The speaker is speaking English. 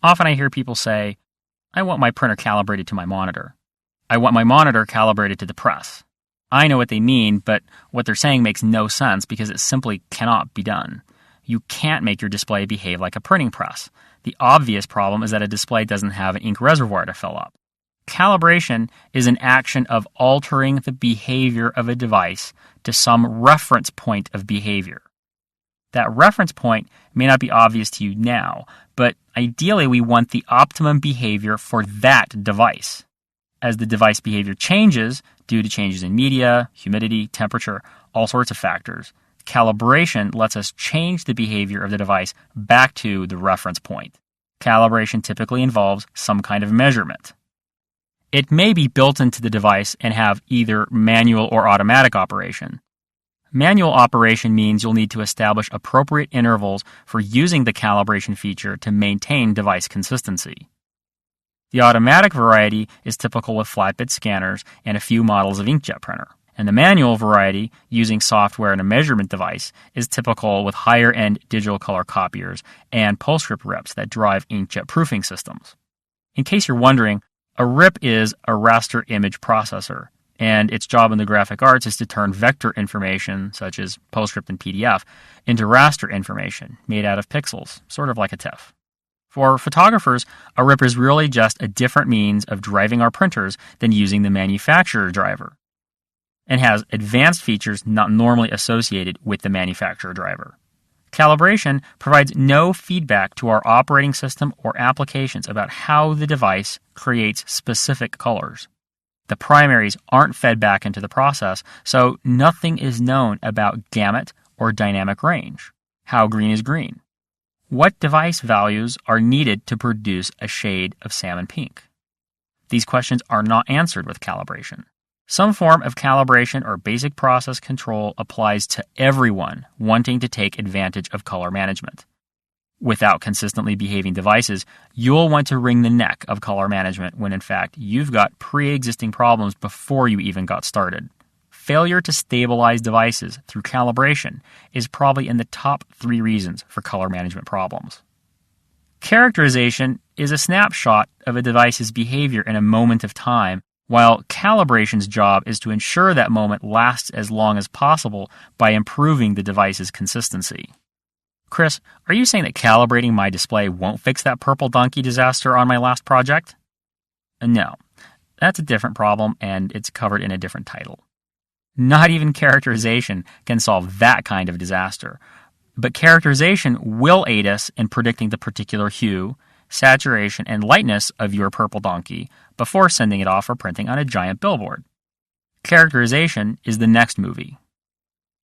Often I hear people say, I want my printer calibrated to my monitor. I want my monitor calibrated to the press. I know what they mean, but what they're saying makes no sense because it simply cannot be done. You can't make your display behave like a printing press. The obvious problem is that a display doesn't have an ink reservoir to fill up. Calibration is an action of altering the behavior of a device to some reference point of behavior. That reference point may not be obvious to you now, but ideally we want the optimum behavior for that device. As the device behavior changes due to changes in media, humidity, temperature, all sorts of factors, calibration lets us change the behavior of the device back to the reference point. Calibration typically involves some kind of measurement. It may be built into the device and have either manual or automatic operation. Manual operation means you'll need to establish appropriate intervals for using the calibration feature to maintain device consistency. The automatic variety is typical with flatbed scanners and a few models of inkjet printer. And the manual variety, using software and a measurement device, is typical with higher-end digital color copiers and PostScript RIPs that drive inkjet proofing systems. In case you're wondering, a RIP is a raster image processor, and its job in the graphic arts is to turn vector information, such as PostScript and PDF, into raster information made out of pixels, sort of like a TIFF. For photographers, a RIP is really just a different means of driving our printers than using the manufacturer driver, and has advanced features not normally associated with the manufacturer driver. Calibration provides no feedback to our operating system or applications about how the device creates specific colors. The primaries aren't fed back into the process, so nothing is known about gamut or dynamic range. How green is green? What device values are needed to produce a shade of salmon pink? These questions are not answered with calibration. Some form of calibration or basic process control applies to everyone wanting to take advantage of color management. Without consistently behaving devices, you'll want to wring the neck of color management when in fact you've got pre-existing problems before you even got started. Failure to stabilize devices through calibration is probably in the top 3 reasons for color management problems. Characterization is a snapshot of a device's behavior in a moment of time, while calibration's job is to ensure that moment lasts as long as possible by improving the device's consistency. Chris, are you saying that calibrating my display won't fix that purple donkey disaster on my last project? No, that's a different problem and it's covered in a different title. Not even characterization can solve that kind of disaster, but characterization will aid us in predicting the particular hue, saturation, and lightness of your purple donkey before sending it off for printing on a giant billboard. Characterization is the next movie,